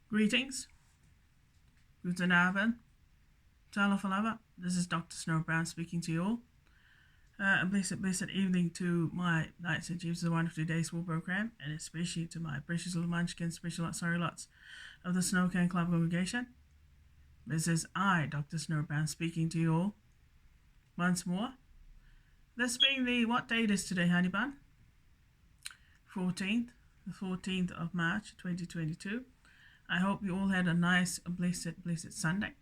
Greetings, guten Abend, Talafalava. This is Dr. Snow Brown speaking to you all. A blessed evening to my Knights and Chiefs of the Wonderful Days War program, and especially to my precious little munchkins, special lots of the Snow Can Club congregation. This is I, Dr. Snow Brown, speaking to you all once more. This being what date is today, honey bun? The 14th of March, 2022. I hope you all had a nice, blessed Sunday.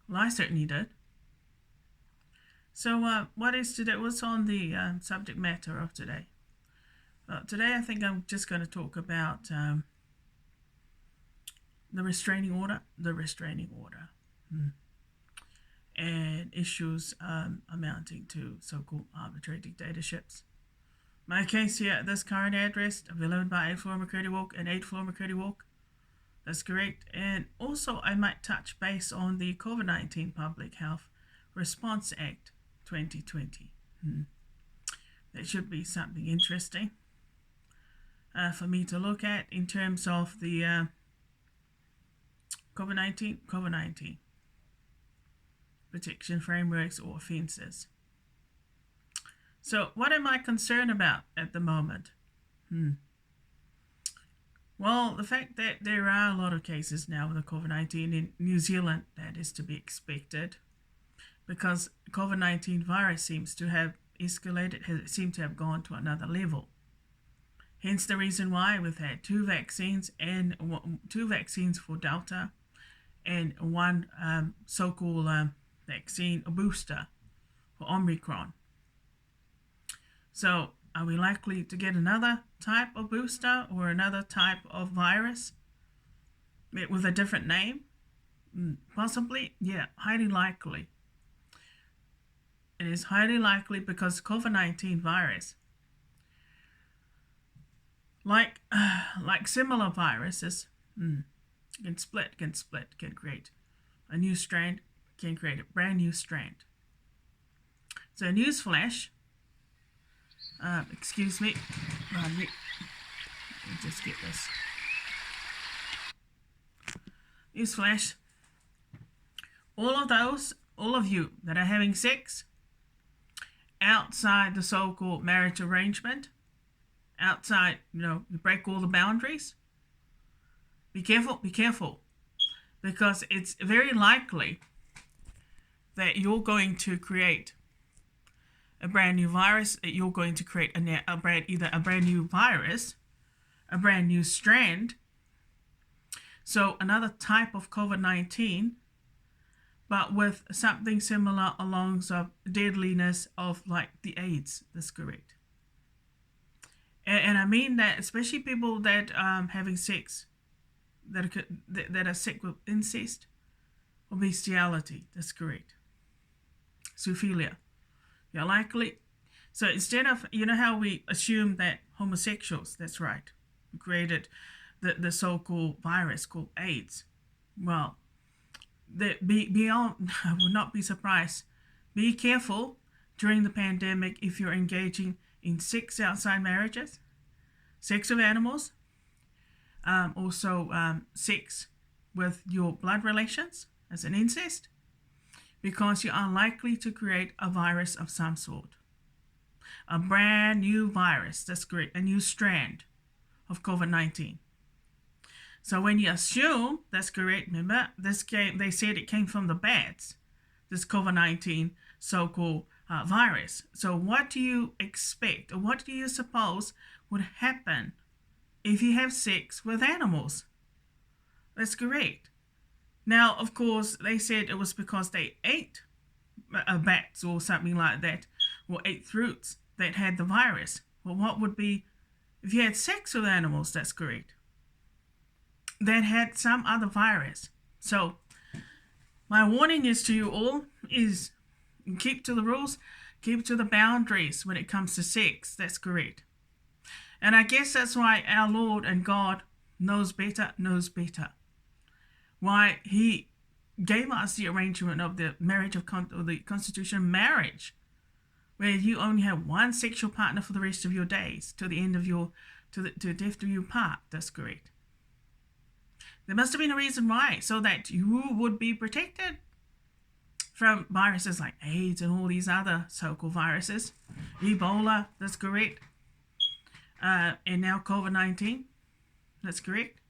Well, I certainly did. So, what is today? What's on the subject matter of today? Today, I think I'm just going to talk about the restraining order. And issues amounting to so-called arbitrary dictatorships. My case here at this current address of 11 by 8 floor McCurdy Walk and 8 floor McCurdy Walk. That's correct. And also I might touch base on the COVID-19 Public Health Response Act 2020. That should be something interesting for me to look at in terms of the COVID-19 protection frameworks or offenses. So what am I concerned about at the moment? Well, the fact that there are a lot of cases now with the COVID-19 in New Zealand, that is to be expected, because COVID-19 virus seems to have escalated, seemed to have gone to another level. Hence the reason why we've had two vaccines for Delta and one so-called vaccine, a booster for Omicron. So, are we likely to get another type of booster or another type of virus with a different name? Possibly, yeah, highly likely. It is highly likely because COVID-19 virus, like similar viruses, can create a new strand, can create a brand new strand. So, newsflash. Excuse me. Let me just get this. Newsflash. All of you that are having sex outside the so-called marriage arrangement, outside, you break all the boundaries. Be careful. Because it's very likely that you're going to create a brand new virus, that you're going to create either a brand new virus, a brand new strand, so another type of COVID-19, but with something similar along of deadliness of like the AIDS. That's correct. And I mean that especially people that having sex, that are sick with incest or bestiality. That's correct. Zoophilia. You're likely. So instead of, how we assume that homosexuals, that's right, created the so-called virus called AIDS. Well, I would not be surprised. Be careful during the pandemic if you're engaging in sex outside marriages, sex with animals, also sex with your blood relations as an incest, because you are likely to create a virus of some sort. A brand new virus, that's great, a new strand of COVID-19. So when you assume, that's correct, remember, they said it came from the bats, this COVID-19 so-called virus. So what do you expect, or what do you suppose would happen if you have sex with animals? That's correct. Now, of course, they said it was because they ate bats or something like that, or ate fruits that had the virus. Well, what would be if you had sex with animals? That's correct. That had some other virus. So, my warning is to you all is keep to the rules, keep to the boundaries when it comes to sex. That's correct. And I guess that's why our Lord and God knows better. Why he gave us the arrangement of the marriage of the constitutional marriage, where you only have one sexual partner for the rest of your days, to the end of to death do you part. That's correct. There must have been a reason why, so that you would be protected from viruses like AIDS and all these other so-called viruses. Ebola, that's correct. And now COVID-19, that's correct.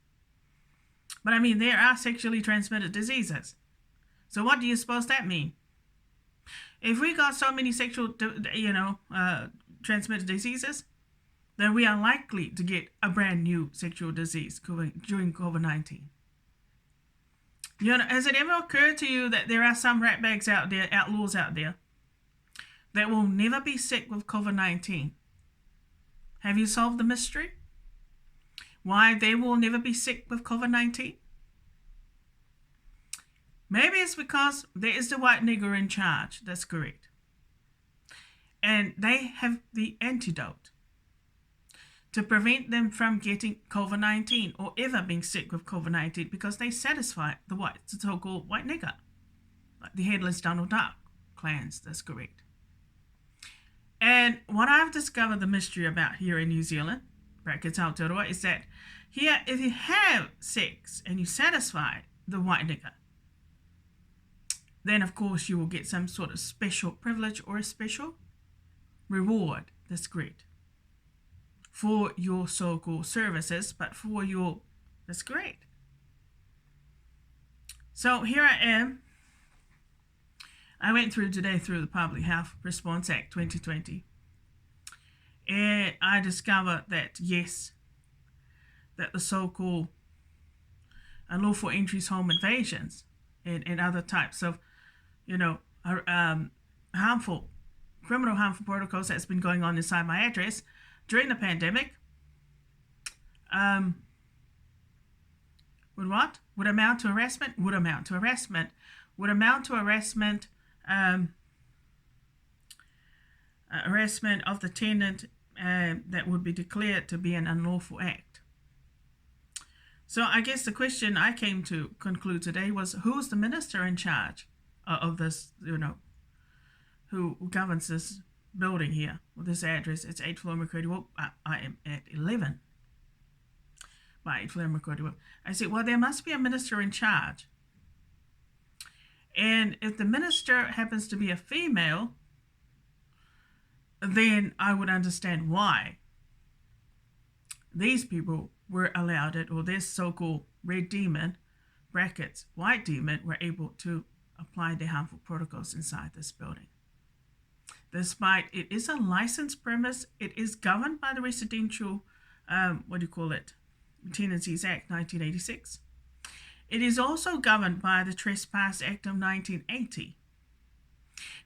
But I mean, there are sexually transmitted diseases. So what do you suppose that mean? If we got so many sexual, transmitted diseases, then we are likely to get a brand new sexual disease during COVID-19. Has it ever occurred to you that there are some ratbags out there, outlaws out there, that will never be sick with COVID-19? Have you solved the mystery? Why they will never be sick with COVID-19? Maybe it's because there is the white nigger in charge. That's correct. And they have the antidote to prevent them from getting COVID-19 or ever being sick with COVID-19, because they satisfy the so-called white nigger, like the headless Donald Duck clans. That's correct. And what I've discovered the mystery about here in New Zealand, brackets Aotearoa, is that here, if you have sex and you satisfy the white nigger, then of course you will get some sort of special privilege or a special reward. That's great. For your so-called services, but that's great. So here I am. I went through the Public Health Response Act 2020. And I discovered that, yes, that the so-called unlawful entries, home invasions, and other types of, criminal harmful protocols that's been going on inside my address during the pandemic, would amount to harassment. Would amount to harassment of the tenant, that would be declared to be an unlawful act. So I guess the question I came to conclude today was, who's the minister in charge of this, who governs this building here with this address? It's 8 Floor McCurdy. Well, I am at 11 by 8 Floor McCurdy. I said, well, there must be a minister in charge. And if the minister happens to be a female, then I would understand why these people were allowed it, or this so-called red demon, brackets, white demon, were able to apply their harmful protocols inside this building. Despite it is a licensed premise, it is governed by the Residential, Tenancies Act 1986. It is also governed by the Trespass Act of 1980.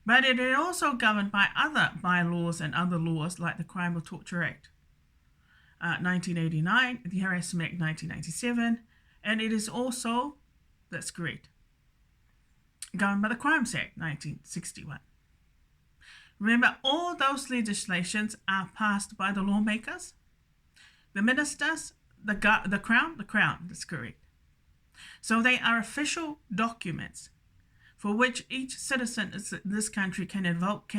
But it is also governed by other bylaws and other laws like the Crime or Torture Act 1989, the Harassment Act 1997, and it is also, that's correct, governed by the Crimes Act 1961. Remember, all those legislations are passed by the lawmakers, the ministers, the Crown, that's correct. So they are official documents for which each citizen in this country can invoke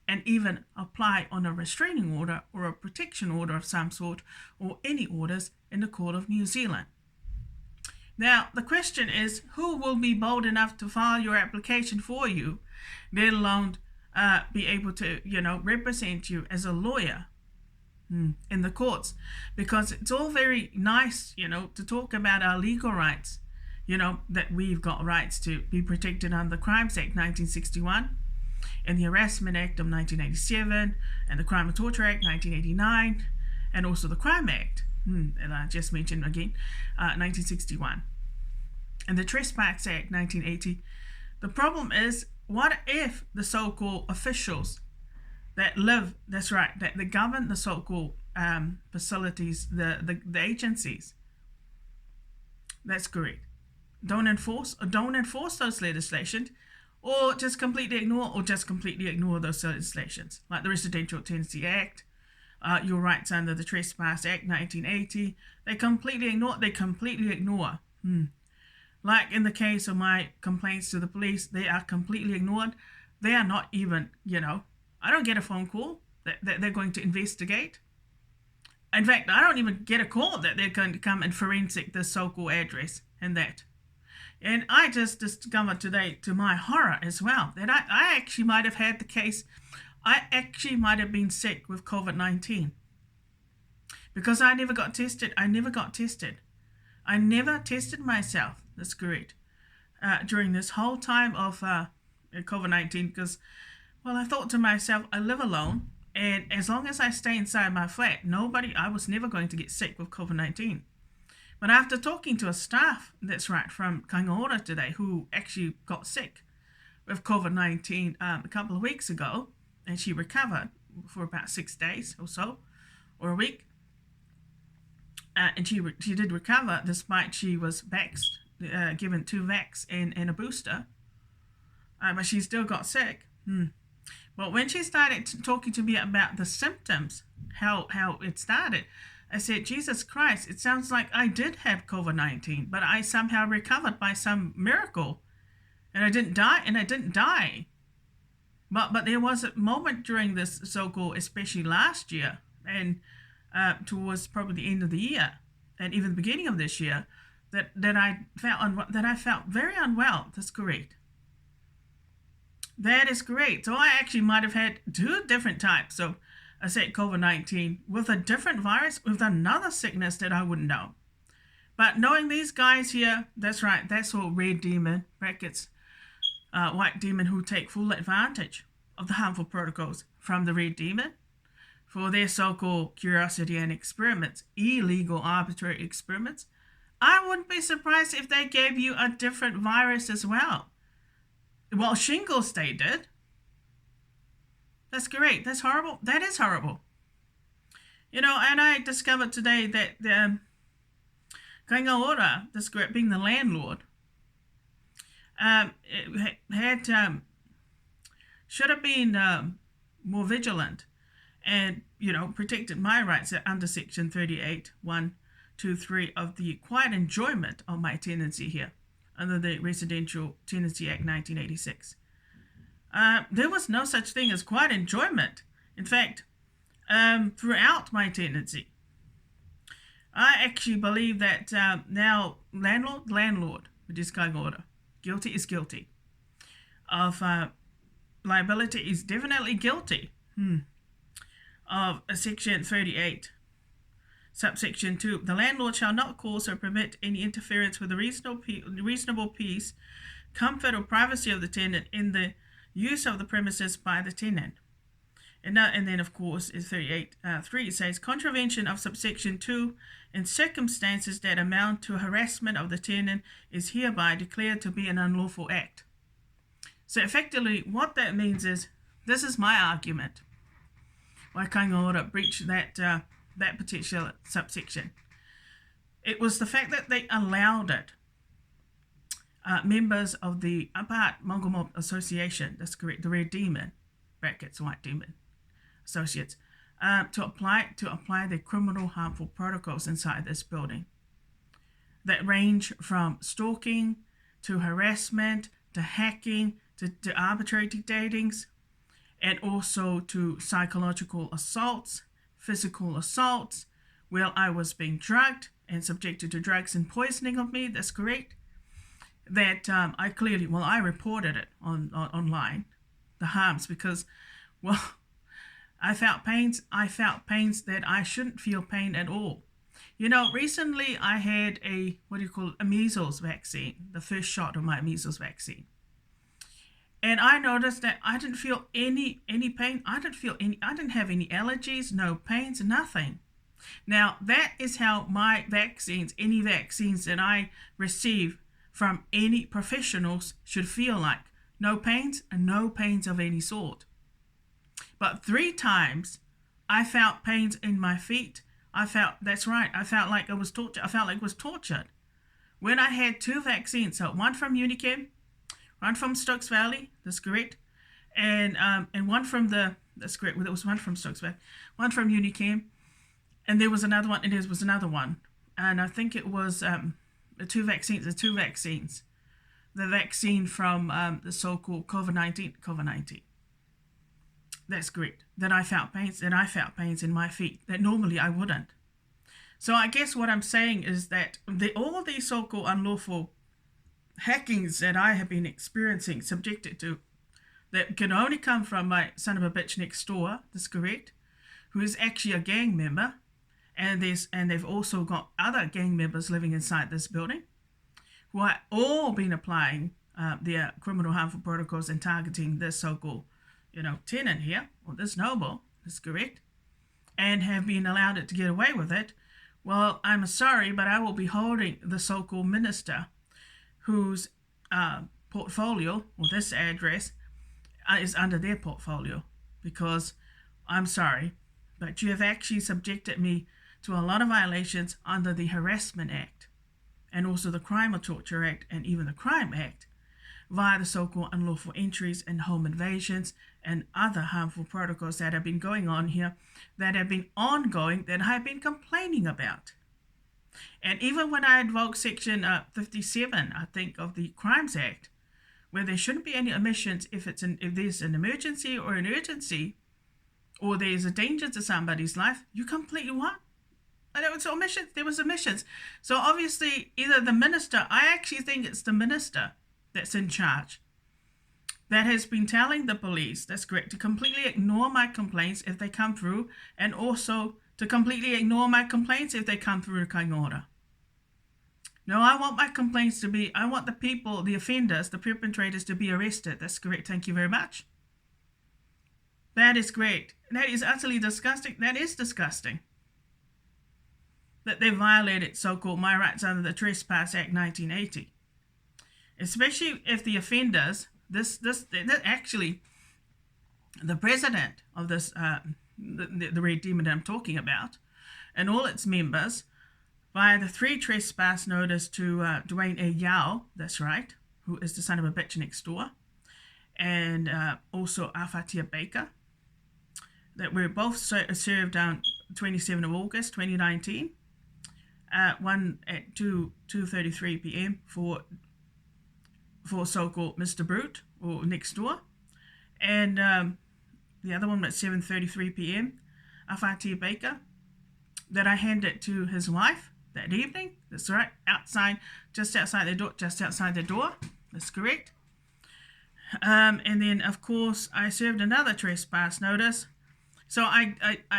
and even apply on a restraining order or a protection order of some sort, or any orders in the Court of New Zealand. Now, the question is, who will be bold enough to file your application for you, let alone be able to, represent you as a lawyer in the courts? Because it's all very nice, to talk about our legal rights, that we've got rights to be protected under the Crimes Act 1961 and the Harassment Act of 1987 and the Crime and Torture Act 1989 and also the Crime Act, that I just mentioned again, 1961, and the Trespass Act 1980. The problem is, what if the so-called officials that govern the so-called facilities, the agencies, that's correct, don't enforce those legislations, or just completely ignore those legislations, like the Residential Tenancy Act, your rights under the Trespass Act 1980. They completely ignore. Like in the case of my complaints to the police, they are completely ignored. They are not even, I don't get a phone call that they're going to investigate In fact, I don't even get a call that they're going to come and forensic this so-called address and that. And I just discovered today, to my horror as well, that I actually might have had the case. I actually might have been sick with COVID-19 because I never got tested. I never tested myself. That's correct. During this whole time of COVID-19, because, well, I thought to myself, I live alone, and as long as I stay inside my flat, I was never going to get sick with COVID-19. But after talking to a staff, that's right, from Kaingaora today, who actually got sick with COVID-19 a couple of weeks ago, and she recovered for about 6 days or so, or a week, and she did recover despite she was given 2 vax and a booster, but she still got sick. Well, when she started talking to me about the symptoms, how it started, I said, Jesus Christ, it sounds like I did have COVID-19, but I somehow recovered by some miracle. And I didn't die. But there was a moment during this so-called, especially last year, and towards probably the end of the year, and even the beginning of this year, that I felt very unwell. That's correct. That is great. So I actually might have had 2 different types of, I said, COVID-19 with a different virus, with another sickness that I wouldn't know. But knowing these guys here, that's right, that's all red demon, brackets, white demon, who take full advantage of the harmful protocols from the red demon for their so-called curiosity and experiments, illegal arbitrary experiments. I wouldn't be surprised if they gave you a different virus as well. Well, shingles they did. That's great. That's horrible. That is horrible. And I discovered today that the Kaingaora, that's great, being the landlord, should have been more vigilant and, protected my rights under Section 38, 1, 2, 3 of the quiet enjoyment of my tenancy here under the Residential Tenancy Act 1986. There was no such thing as quiet enjoyment. In fact, throughout my tenancy, I actually believe that now landlord, which is Kaingaora, guilty is guilty. Of liability is definitely guilty. Of Section 38, subsection 2, the landlord shall not cause or permit any interference with the reasonable peace, comfort, or privacy of the tenant in the use of the premises by the tenant. And then, of course, is 38.3. It says, contravention of subsection 2 in circumstances that amount to harassment of the tenant is hereby declared to be an unlawful act. So effectively, what that means is, this is my argument, why Kaingaora breached that particular subsection. It was the fact that they allowed it. Members of the Apart Mongol Mob Association, that's correct, the Red Demon, brackets, White Demon Associates, to apply the criminal harmful protocols inside this building that range from stalking to harassment to hacking to arbitrary datings, and also to psychological assaults, physical assaults, where I was being drugged and subjected to drugs and poisoning of me, that's correct. That I reported it online, the harms, because, well, I felt pains that I shouldn't feel pain at all. Recently I had a measles vaccine, the first shot of my measles vaccine. And I noticed that I didn't feel any pain. I didn't have any allergies, no pains, nothing. Now, that is how my any vaccines that I receive from any professionals should feel like. No pains and no pains of any sort. But 3 times I felt pains in my feet. I felt like I was tortured. I felt like it was tortured. When I had 2 vaccines, so one from Unichem, one from Stokes Valley, that's correct, and one from that's correct, there was one from Stokes Valley, one from Unichem, and there was another one, and I think it was the two vaccines. The vaccine from the so-called COVID-19. That's correct. That I felt pains in my feet that normally I wouldn't. So I guess what I'm saying is that all these so-called unlawful hackings that I have been experiencing, subjected to, that can only come from my son of a bitch next door, that's correct, who is actually a gang member, and they've also got other gang members living inside this building, who are all been applying their criminal harmful protocols and targeting this so-called, tenant here, or this noble, that's correct, and have been allowed it to get away with it. Well, I'm sorry, but I will be holding the so-called minister whose portfolio, or this address, is under their portfolio, because I'm sorry, but you have actually subjected me to a lot of violations under the Harassment Act, and also the Crime or Torture Act, and even the Crime Act, via the so-called unlawful entries and home invasions and other harmful protocols that have been going on here, that have been ongoing, that I've been complaining about. And even when I invoke Section 57, I think, of the Crimes Act, where there shouldn't be any omissions if there's an emergency or an urgency, or there's a danger to somebody's life, you completely what? There was omissions. There was omissions. So obviously, either the minister, I actually think it's the minister that's in charge, that has been telling the police, that's correct, to completely ignore my complaints if they come through, and also to completely ignore my complaints if they come through a kind order. No, I want my complaints to be, I want the people, the offenders, the perpetrators to be arrested. That's correct. Thank you very much. That is great. That is utterly disgusting. That is disgusting. That they violated so-called my rights under the Trespass Act 1980. Especially if the offenders, actually, the president of this, the Red Demon that I'm talking about, and all its members, via the 3 trespass notice to Dwayne A. Yao, that's right, who is the son of a bitch next door, and also Afatia Baker, that were both served on 27th of August 2019, one at 2:33 p.m. for so-called Mr. Brute, or next door, and the other one at 7:33 p.m. Afatia Baker, that I handed to his wife that evening. That's right, just outside the door. That's correct. And then, of course, I served another trespass notice. So I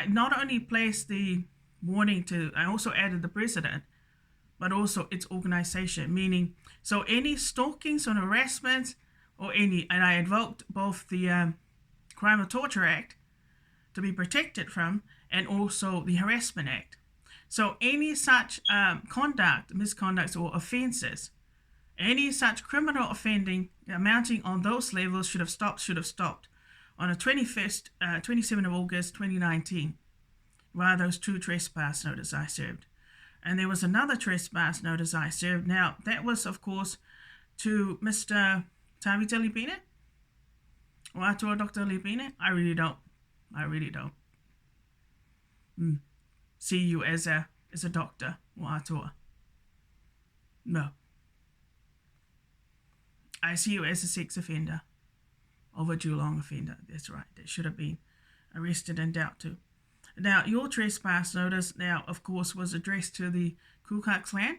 not only placed the warning I also added the president, but also its organization, meaning, so any stalkings or harassments or and I invoked both the Crime or Torture Act to be protected from, and also the Harassment Act. So any such conduct, misconducts or offences, any such criminal offending amounting on those levels should have stopped on the 27th of August 2019, via those 2 trespass notices I served. And there was another trespass notice I served. Now, that was, of course, to Mr. Tavita Libine, or to Dr. Libine. I really don't see you as a doctor, or atua. No. I see you as a sex offender, overdue long offender. That's right. That should have been arrested and dealt to. Now, your trespass notice, now, of course, was addressed to the Ku Klux Klan,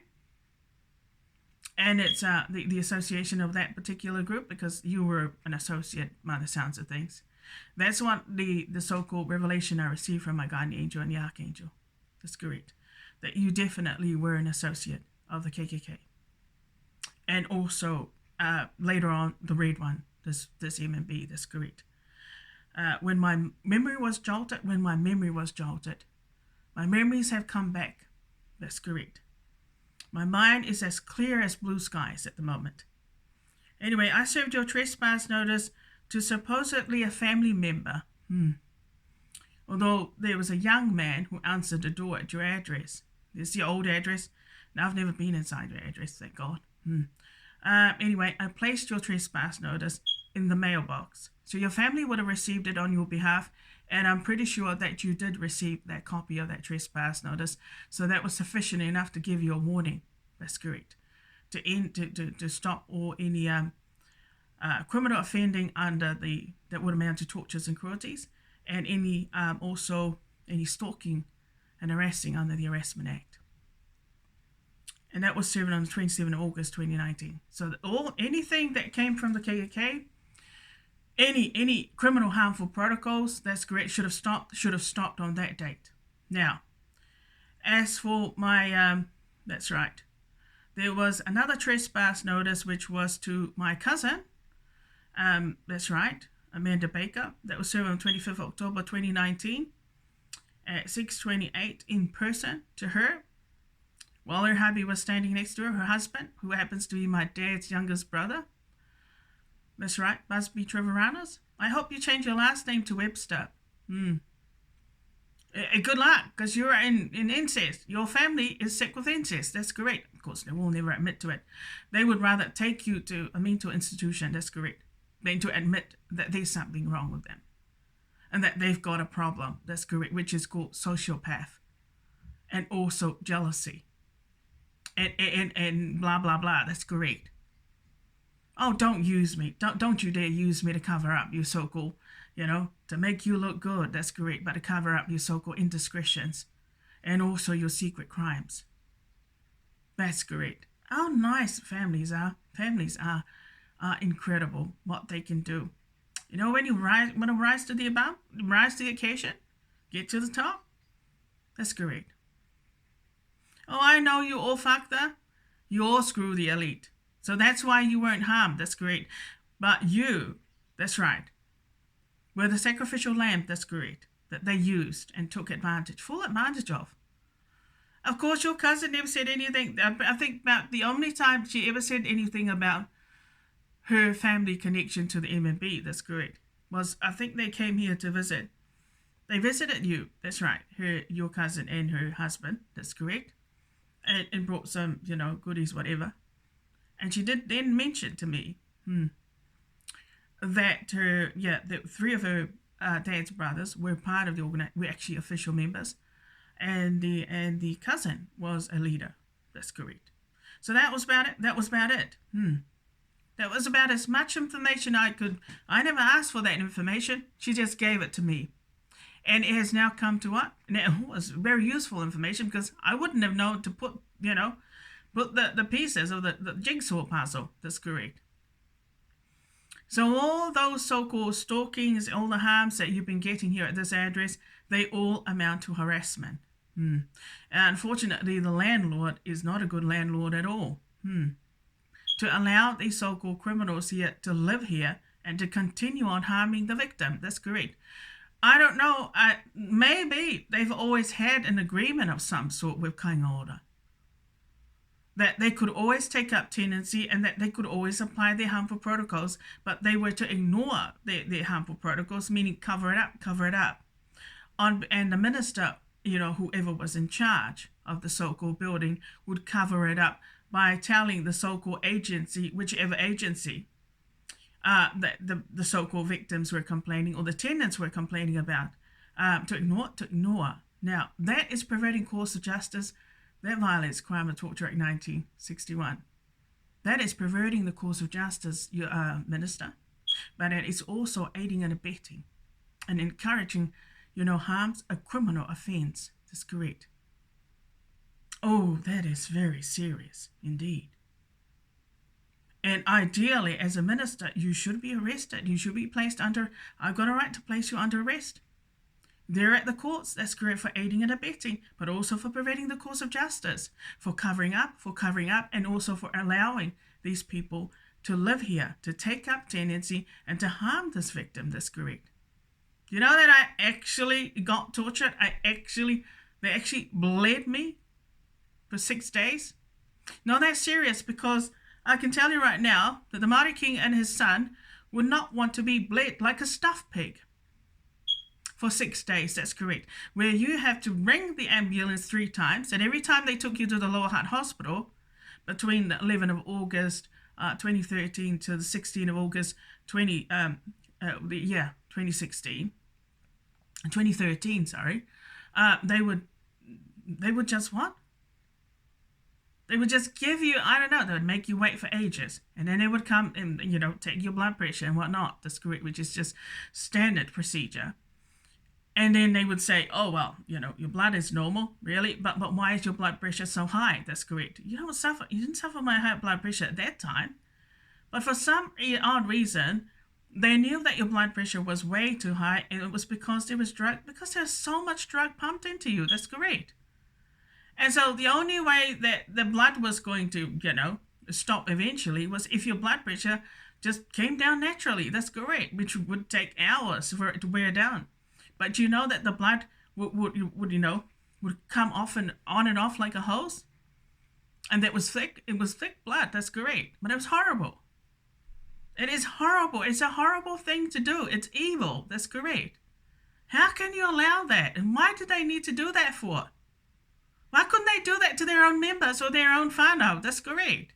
and it's the association of that particular group, because you were an associate by the sounds of things. That's what the so-called revelation I received from my guardian angel and the archangel. That's correct. That you definitely were an associate of the KKK. And also, later on, the red one, this MMB, that's correct. When my memory was jolted, my memories have come back. That's correct. My mind is as clear as blue skies at the moment. Anyway, I served your trespass notice to supposedly a family member. Although there was a young man who answered the door at your address. It's the old address. Now, I've never been inside your address, thank God. Anyway, I placed your trespass notice in the mailbox. So your family would have received it on your behalf, and I'm pretty sure that you did receive that copy of that trespass notice. So that was sufficient enough to give you a warning. That's correct. To stop all any criminal offending that would amount to tortures and cruelties, and any also any stalking and arresting under the Harassment Act. And that was served on the 27th of August 2019. So anything that came from the KKK, any criminal harmful protocols, that's correct, should have stopped on that date. Now, as for my, that's right, there was another trespass notice which was to my cousin, that's right, Amanda Baker, that was served on 25th of October 2019 at 6:28 in person to her, while her hubby was standing next to her husband, who happens to be my dad's youngest brother. That's right, Busby Treveranas. I hope you change your last name to Webster. Good luck, because you're in incest. Your family is sick with incest. That's correct. Of course, they will never admit to it. They would rather take you to a mental institution, that's correct, than to admit that there's something wrong with them and that they've got a problem, that's correct, which is called sociopath, and also jealousy, and blah, blah, blah. That's correct. Oh, don't use me. Don't you dare use me to cover up your so-called, to make you look good. That's correct. But to cover up your so-called indiscretions and also your secret crimes. That's correct. How nice families are. Families are incredible what they can do. When you rise to the above, rise to the occasion, get to the top. That's correct. Oh, I know you all fucker. You all screw the elite. So that's why you weren't harmed. That's great. But you, that's right, were the sacrificial lamb, that's correct, that they used and took full advantage of. Of course, your cousin never said anything. I think about the only time she ever said anything about her family connection to the MMB, that's correct, was I think they came here to visit. They visited you, that's right, your cousin and her husband, that's correct, and brought some, goodies, whatever. And she did then mention to me that that three of her dad's brothers were part of the organization, were actually official members, and the cousin was a leader. That's correct. So that was about it. That was about as much information I could. I never asked for that information. She just gave it to me, and it has now come to what? And it was very useful information because I wouldn't have known to put the pieces of the jigsaw puzzle. That's correct. So all those so-called stalkings, all the harms that you've been getting here at this address, they all amount to harassment. And unfortunately, the landlord is not a good landlord at all. To allow these so-called criminals here to live here and to continue on harming the victim. That's correct. I don't know. Maybe they've always had an agreement of some sort with King Order, that they could always take up tenancy and that they could always apply their harmful protocols, but they were to ignore their harmful protocols, meaning cover it up. And the minister, whoever was in charge of the so-called building, would cover it up by telling the so-called agency, whichever agency that the so-called victims were complaining or the tenants were complaining about, to ignore. Now, that is perverting course of justice. That violates Crime and Torture Act 1961. That is perverting the course of justice, Minister. But it is also aiding and abetting and encouraging, harms a criminal offense. That's correct. Oh, that is very serious indeed. And ideally, as a minister, you should be arrested. You should be placed under, I've got a right to place you under arrest. They're at the courts, that's correct, for aiding and abetting, but also for preventing the course of justice, for covering up, and also for allowing these people to live here, to take up tenancy, and to harm this victim, that's correct. You know that I actually got tortured? They actually bled me for 6 days? No, that's serious, because I can tell you right now that the Māori king and his son would not want to be bled like a stuffed pig for 6 days, that's correct, where you have to ring the ambulance 3 times, and every time they took you to the Lower Hutt Hospital between the 11th of August 2013 to the 16th of August 2013, they would just what? They would just give you, I don't know, they would make you wait for ages. And then they would come and, take your blood pressure and whatnot, that's correct, which is just standard procedure. And then they would say, oh, well, your blood is normal, really? But why is your blood pressure so high? That's correct. You didn't suffer my high blood pressure at that time. But for some odd reason, they knew that your blood pressure was way too high, and it was because there's so much drug pumped into you. That's correct. And so the only way that the blood was going to, stop eventually was if your blood pressure just came down naturally. That's correct, which would take hours for it to wear down. But you know that the blood would come off and on and off like a hose? And that was thick. It was thick blood. That's correct. But it was horrible. It is horrible. It's a horrible thing to do. It's evil. That's correct. How can you allow that? And why do they need to do that for? Why couldn't they do that to their own members or their own whānau? That's correct.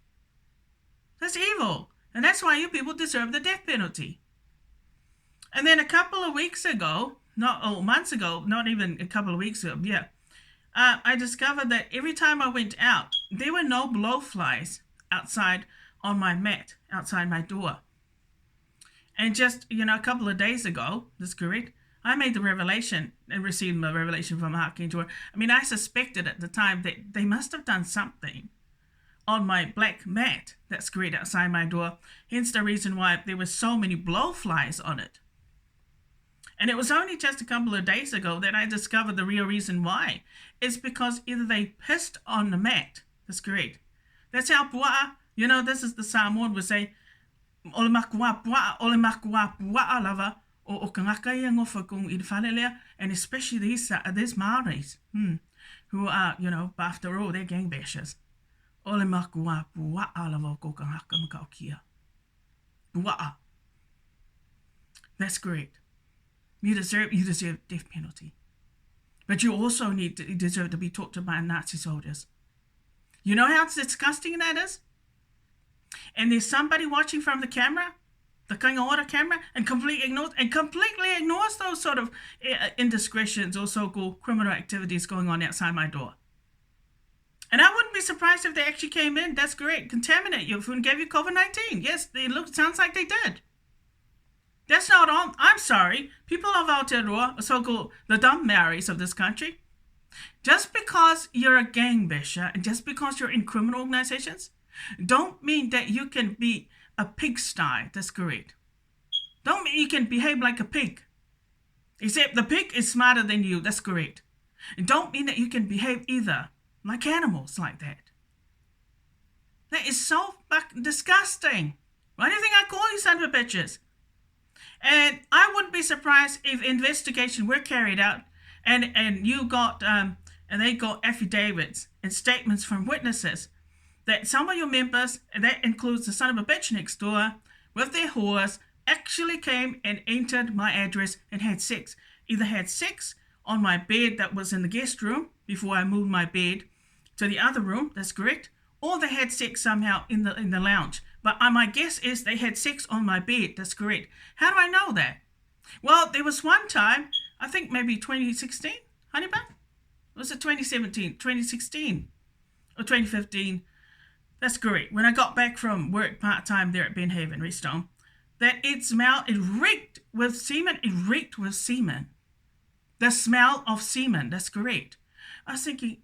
That's evil. And that's why you people deserve the death penalty. And then a couple of weeks ago, months ago, not even a couple of weeks ago, I discovered that every time I went out, there were no blowflies outside on my mat, outside my door. And just, a couple of days ago, that's correct, I made the revelation and received the revelation from Archangel. I mean, I suspected at the time that they must have done something on my black mat that's correct outside my door. Hence the reason why there were so many blowflies on it. And it was only just a couple of days ago that I discovered the real reason why. It's because either they pissed on the mat. That's correct. That's how pua'a, this is the Samoan would say, ole makua pua'a lava, o kangaka ia ngofa kung i whanelea, and especially these Maoris, who are, after all, they're gang bashers. Ole makua pua'a lava ko kangaka makau kia. Pua'a. That's correct. You deserve death penalty. But you also deserve to be tortured by Nazi soldiers. You know how disgusting that is? And there's somebody watching from the camera, the Kangaora camera, and completely ignores those sort of indiscretions or so-called criminal activities going on outside my door. And I wouldn't be surprised if they actually came in, that's correct, contaminate you and gave you COVID-19. Yes, sounds like they did. That's not all. I'm sorry. People of Aotearoa, so-called the dumb Maoris of this country, just because you're a gang basher and just because you're in criminal organizations, don't mean that you can be a pigsty. That's correct. Don't mean you can behave like a pig. Except the pig is smarter than you. That's correct. And don't mean that you can behave either like animals like that. That is so fucking disgusting. Why do you think I call you son of a bitches? And I wouldn't be surprised if investigation were carried out and you got and they got affidavits and statements from witnesses that some of your members, and that includes the son of a bitch next door, with their whores, actually came and entered my address and had sex. Either had sex on my bed that was in the guest room before I moved my bed to the other room, that's correct, or they had sex somehow in the lounge. But my guess is they had sex on my bed. That's correct. How do I know that? Well, there was one time, I think maybe 2016, honey bun? Was it 2017, 2016, or 2015? That's correct. When I got back from work part-time there at Ben Haven, Restone, that it reeked with semen. It reeked with semen. The smell of semen. That's correct. I was thinking,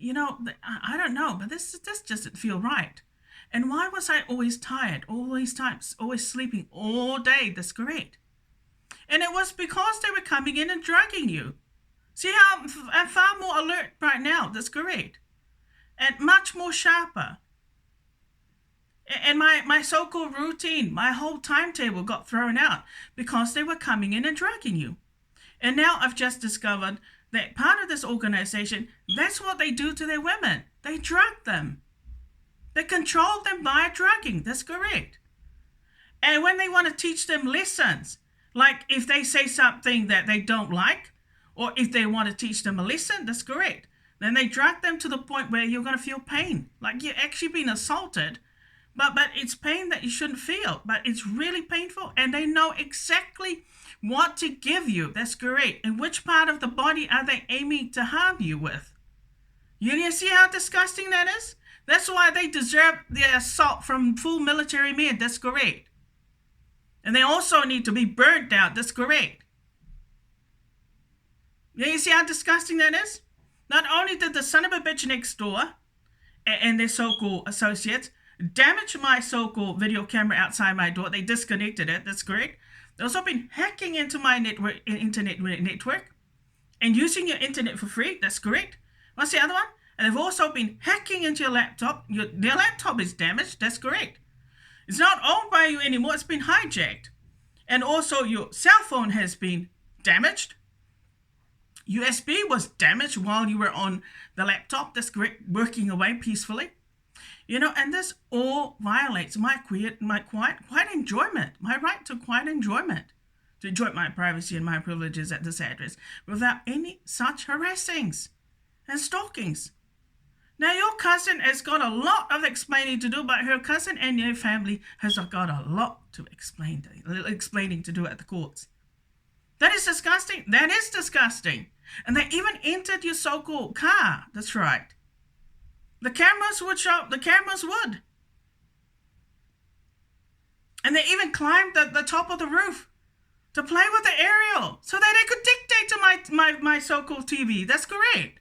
I don't know, but this just doesn't feel right. And why was I always tired, all these times, always sleeping all day? That's correct. And it was because they were coming in and drugging you. See how I'm far more alert right now. That's correct. And much more sharper. And my so-called routine, my whole timetable got thrown out because they were coming in and drugging you. And now I've just discovered that part of this organization, that's what they do to their women. They drug them. They control them by drugging. That's correct. And when they want to teach them lessons, like if they say something that they don't like, or if they want to teach them a lesson, that's correct. Then they drug them to the point where you're going to feel pain. Like you're actually being assaulted, but it's pain that you shouldn't feel. But it's really painful, and they know exactly what to give you. That's correct. And which part of the body are they aiming to harm you with? You see how disgusting that is? That's why they deserve the assault from full military men. That's correct. And they also need to be burnt out. That's correct. Yeah, you see how disgusting that is? Not only did the son of a bitch next door and their so-called associates damage my so-called video camera outside my door, they disconnected it, that's great. They've also been hacking into my internet network and using your internet for free, that's great. What's the other one? And they've also been hacking into your laptop. Their laptop is damaged, that's great. It's not owned by you anymore, it's been hijacked. And also your cell phone has been damaged. USB was damaged while you were on the laptop, that's great, working away peacefully. And this all violates my quiet enjoyment, my right to quiet enjoyment, to enjoy my privacy and my privileges at this address without any such harassings and stalkings. Now, your cousin has got a lot of explaining to do, but her cousin and your family has got a lot to explaining to do at the courts. That is disgusting. That is disgusting. And they even entered your so-called car. That's right. The cameras would show. The cameras would. And they even climbed the top of the roof to play with the aerial so that they could dictate to my so-called TV. That's great.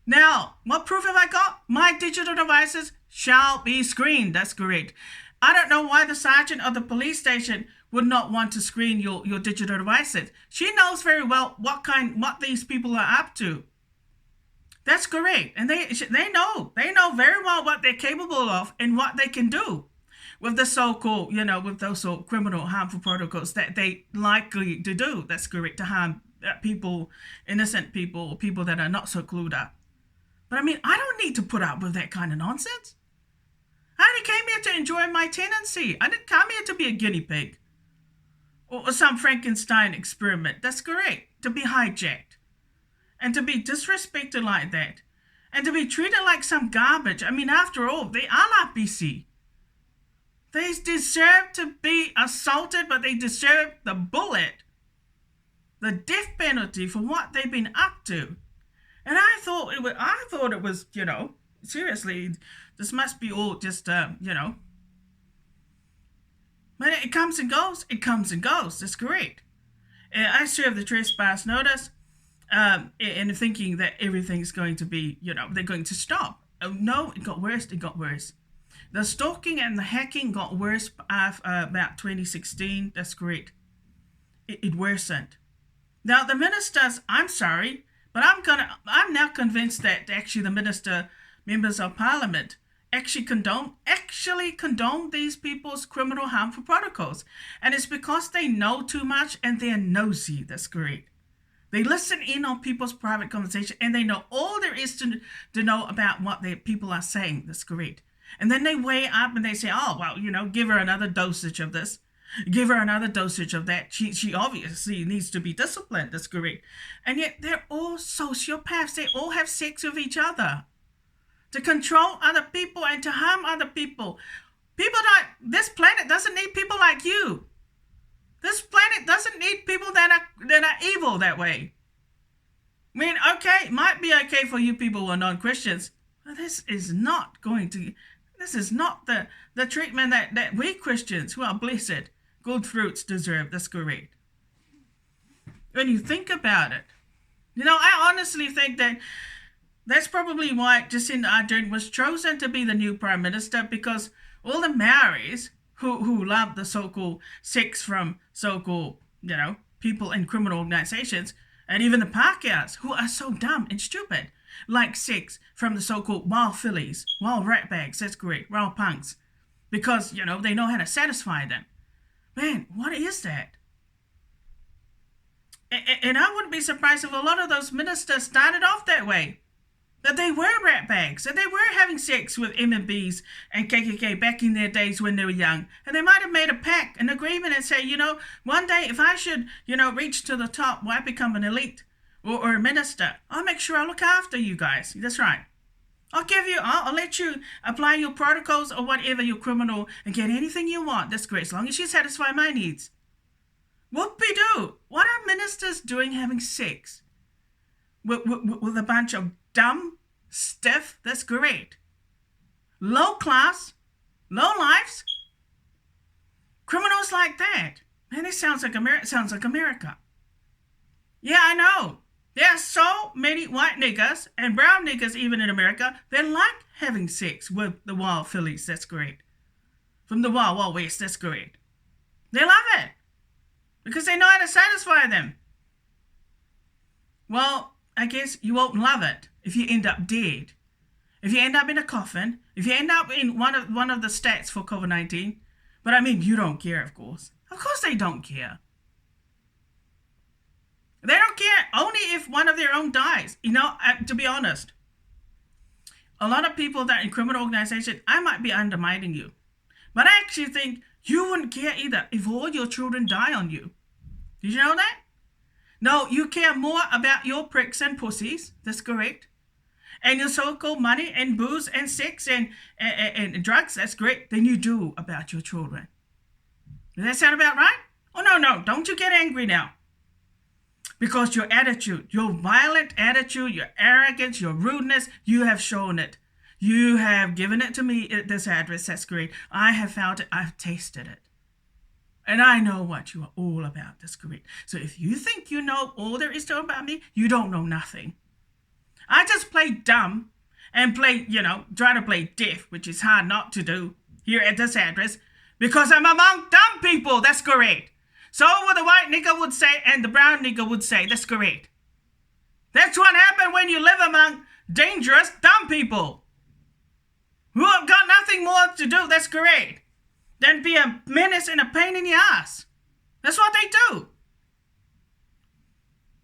Now, what proof have I got? My digital devices shall be screened. That's great. I don't know why the sergeant of the police station would not want to screen your digital devices. She knows very well what these people are up to. That's great. And they know very well what they're capable of and what they can do with the so-called, with those criminal harmful protocols that they likely to do. That's great, to harm people, innocent people, people that are not so clued up. But I mean, I don't need to put up with that kind of nonsense. I only came here to enjoy my tenancy. I didn't come here to be a guinea pig or some Frankenstein experiment. That's great, to be hijacked and to be disrespected like that and to be treated like some garbage. I mean, after all, they are not BC. They deserve to be assaulted, but they deserve the bullet, the death penalty for what they've been up to. And I thought it was, seriously, this must be all just, But it comes and goes. It comes and goes. That's great. And I served the trespass notice, and thinking that everything's going to be, they're going to stop. No, it got worse. It got worse. The stalking and the hacking got worse about 2016. That's great. It worsened. Now the ministers, I'm sorry, but I'm now convinced that actually the members of parliament actually condone these people's criminal harmful protocols. And it's because they know too much and they're nosy. That's great. They listen in on people's private conversation and they know all there is to know about what the people are saying. That's great. And then they weigh up and they say, oh, well, give her another dosage of this. Give her another dosage of that. She obviously needs to be disciplined. That's great. And yet they're all sociopaths. They all have sex with each other to control other people and to harm other people. This planet doesn't need people like you. This planet doesn't need people that are evil that way. I mean, okay, it might be okay for you people who are non-Christians, but this is not the treatment that we Christians who are blessed, good fruits deserve. That's great. When you think about it, I honestly think that that's probably why Jacinda Ardern was chosen to be the new Prime Minister, because all the Maoris who love the so-called sex from so-called, people in criminal organizations, and even the Pākehās who are so dumb and stupid, like sex from the so-called wild fillies, wild ratbags, that's great, wild punks, because, they know how to satisfy them. Man, what is that? And I wouldn't be surprised if a lot of those ministers started off that way. That they were ratbags, that they were having sex with MMBs and KKK back in their days when they were young. And they might have made a pact, an agreement, and say, one day if I should, reach to the top, where I become an elite or a minister, I'll make sure I look after you guys. That's right. I'll let you apply your protocols or whatever, your criminal, and get anything you want. That's great, as long as you satisfy my needs. Whoopie-doo. What are ministers doing having sex with a bunch of dumb, stiff? That's great. Low class, low lives, criminals like that. Man, it sounds like America. Yeah, I know. There are so many white niggas and brown niggas even in America that like having sex with the wild fillies. That's great. From the wild, wild west. That's great. They love it because they know how to satisfy them. Well, I guess you won't love it if you end up dead. If you end up in a coffin, if you end up in one of the stats for COVID-19, but I mean, you don't care, of course. Of course they don't care. They don't care only if one of their own dies. You know, to be honest, a lot of people that are in criminal organizations, I might be undermining you, but I actually think you wouldn't care either if all your children die on you. Did you know that? No, you care more about your pricks and pussies. That's correct. And your so-called money and booze and sex and drugs, that's great, than you do about your children. Does that sound about right? Oh, no, don't you get angry now. Because your attitude, your violent attitude, your arrogance, your rudeness, you have shown it. You have given it to me at this address, that's great. I have found it, I've tasted it. And I know what you are all about, that's great. So if you think you know all there is to know about me, you don't know nothing. I just play dumb and play, try to play deaf, which is hard not to do here at this address because I'm among dumb people. That's correct. So what the white nigger would say and the brown nigger would say. That's correct. That's what happened when you live among dangerous dumb people who have got nothing more to do. That's correct. Than be a menace and a pain in the ass. That's what they do.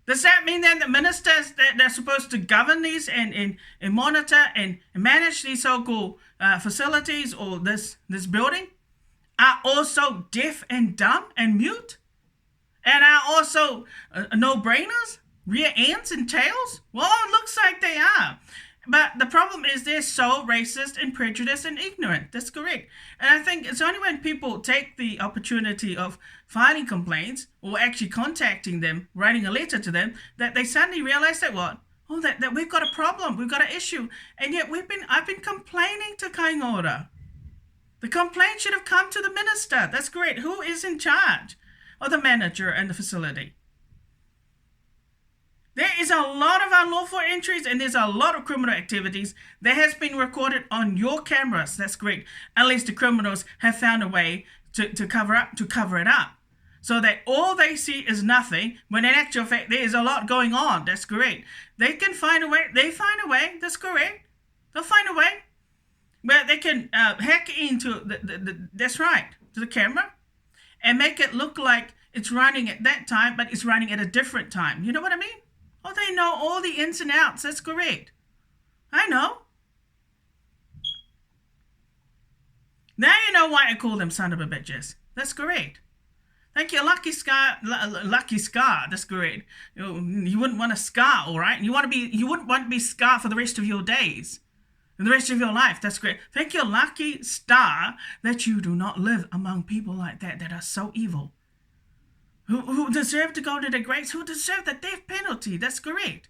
Does that mean then the ministers that they're supposed to govern these and monitor and manage these so-called facilities or this building are also deaf and dumb and mute? And are also no-brainers? Rear ends and tails? Well, it looks like they are. But the problem is they're so racist and prejudiced and ignorant. That's correct. And I think it's only when people take the opportunity of filing complaints or actually contacting them, writing a letter to them, that they suddenly realize that what? Oh, that we've got a problem, we've got an issue. And yet I've been complaining to Kaingora. The complaint should have come to the minister. That's great. Who is in charge? Or the manager and the facility. There is a lot of unlawful entries and there's a lot of criminal activities that has been recorded on your cameras. That's great. Unless the criminals have found a way to cover it up. So that all they see is nothing, when in actual fact there is a lot going on. That's great. They can find a way. They find a way. That's correct. They'll find a way where they can hack into that's right, to the camera and make it look like it's running at that time, but it's running at a different time. You know what I mean? Oh, they know all the ins and outs. That's correct. I know. Now you know why I call them son of a bitches. That's correct. Thank you, Lucky Scar. That's correct. You wouldn't want a scar, all right? You wouldn't want to be scar for the rest of your days, and the rest of your life. That's great. Thank you, Lucky Star, that you do not live among people like that are so evil. Who deserve to go to the graves, who deserve the death penalty. That's correct.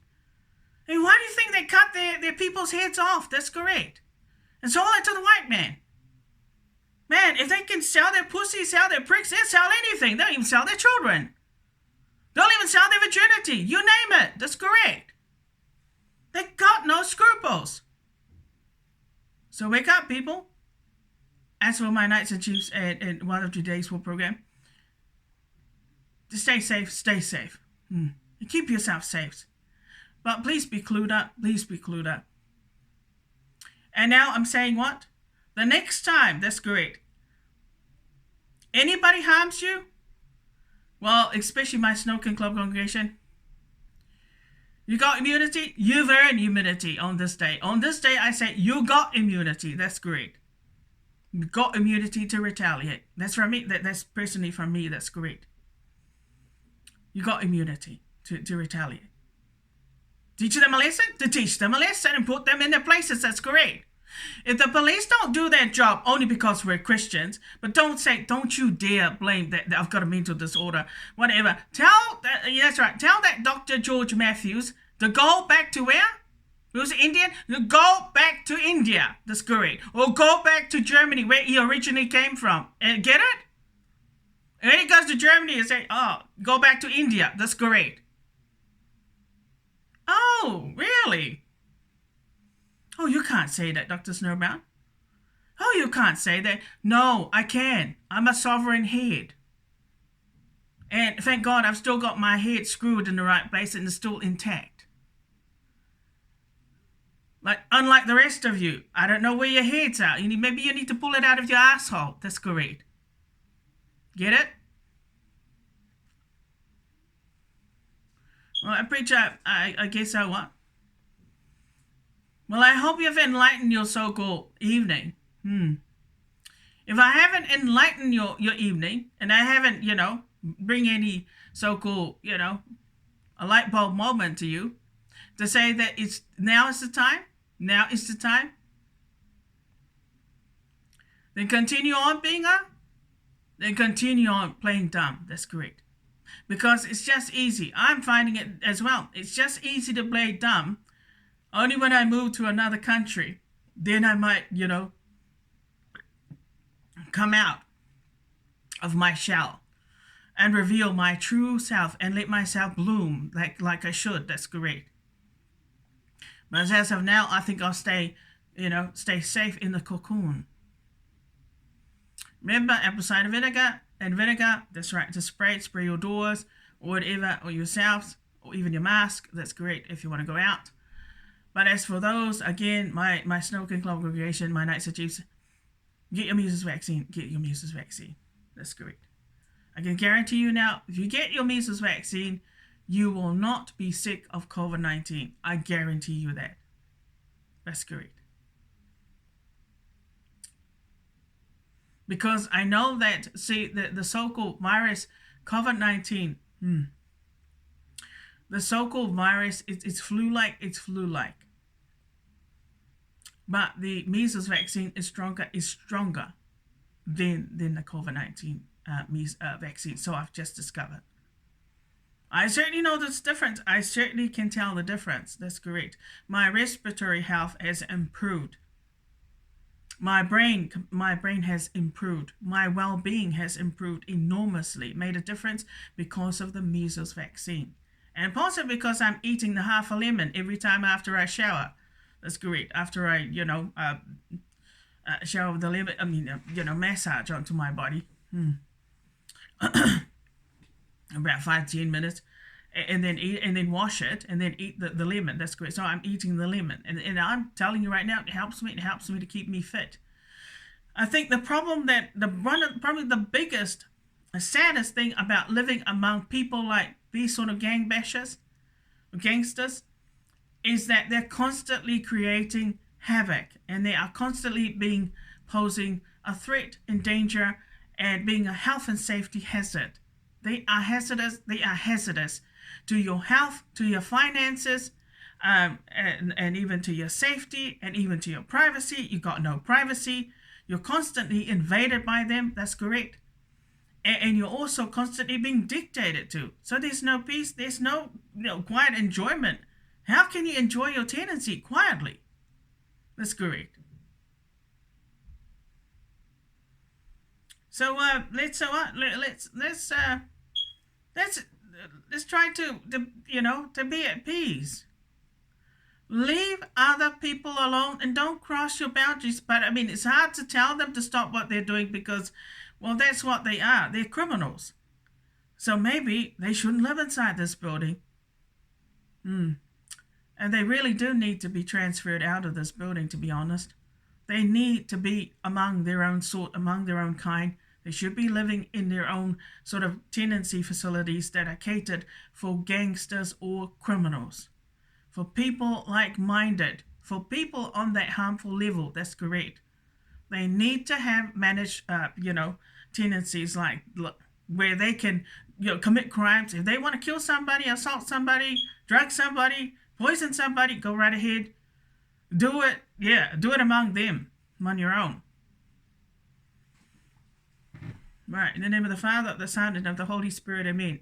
And why do you think they cut their people's heads off? That's correct. And sold it to the white man. Man, if they can sell their pussy, sell their pricks, they'll sell anything. They'll even sell their children. They'll even sell their virginity. You name it. That's correct. They got no scruples. So wake up, people. As for my Knights and Chiefs and one of today's full program, stay safe, stay safe. And keep yourself safe. But please be clued up. Please be clued up. And now I'm saying what? The next time, that's great. Anybody harms you? Well, especially my Snowkin Club congregation. You got immunity? You've earned immunity on this day. On this day, I say you got immunity. That's great. You got immunity to retaliate. That's from me. That's personally from me. That's great. You got immunity to retaliate. Teach them a lesson? To teach them a lesson and put them in their places. That's great. If the police don't do their job only because we're Christians, but don't you dare blame that I've got a mental disorder, whatever. That's right. Tell that Dr. George Matthews to go back to where? Who's Indian? Go back to India. That's great. Or go back to Germany where he originally came from. And get it? And then he goes to Germany and say, oh, go back to India. That's great. Oh, really? Oh, you can't say that, Dr. Snowbound. Oh, you can't say that. No, I can. I'm a sovereign head. And thank God I've still got my head screwed in the right place and it's still intact. Like, unlike the rest of you, I don't know where your head's at. Maybe you need to pull it out of your asshole. That's correct. Get it? Well, preacher, I guess I what? Well, I hope you've enlightened your so-called evening. If I haven't enlightened your evening, and I haven't, bring any so-called, a light bulb moment to you, to say that now is the time, then continue on then continue on playing dumb. That's correct. Because it's just easy. I'm finding it as well. It's just easy to play dumb. Only when I move to another country, then I might, come out of my shell and reveal my true self and let myself bloom like I should. That's great. But as of now, I think I'll stay safe in the cocoon. Remember apple cider vinegar and vinegar? That's right. To spray your doors or whatever, or yourselves, or even your mask. That's great if you want to go out. But as for those, again, my Snow King congregation, my Knights of Chiefs, get your measles vaccine. Get your measles vaccine. That's correct. I can guarantee you now, if you get your measles vaccine, you will not be sick of COVID-19. I guarantee you that. That's correct. Because I know that, see, the so-called virus, COVID-19, the so-called virus, it's flu-like. But the measles vaccine is stronger than the COVID-19 vaccine. So I've just discovered. I certainly know this difference. I certainly can tell the difference. That's correct. My respiratory health has improved. My brain has improved. My well-being has improved enormously. Made a difference because of the measles vaccine. And possibly because I'm eating the half a lemon every time after I shower. That's great. After I, shower with the lemon, massage onto my body. About 5-10 minutes. And then eat, and then wash it, and then eat the lemon. That's great. So I'm eating the lemon. And I'm telling you right now, it helps me to keep me fit. I think the problem probably the biggest, saddest thing about living among people like these sort of gang bashers, gangsters, is that they're constantly creating havoc, and they are constantly posing a threat and danger and being a health and safety hazard. They are hazardous to your health, to your finances, and even to your safety, and even to your privacy. You got no privacy. You're constantly invaded by them. That's correct. And you're also constantly being dictated to. So there's no peace. There's no quiet enjoyment. How can you enjoy your tenancy quietly? That's correct. So let's try to be at peace. Leave other people alone and don't cross your boundaries. But I mean, it's hard to tell them to stop what they're doing because, well, that's what they are. They're criminals. So maybe they shouldn't live inside this building. And they really do need to be transferred out of this building, to be honest. They need to be among their own sort, among their own kind. They should be living in their own sort of tenancy facilities that are catered for gangsters or criminals. For people like-minded, for people on that harmful level. That's correct. They need to have managed, tenancies where they can, commit crimes. If they want to kill somebody, assault somebody, drug somebody, poison somebody, go right ahead. Do it. Yeah, do it among them, on your own. Right. In the name of the Father, of the Son, and of the Holy Spirit. Amen.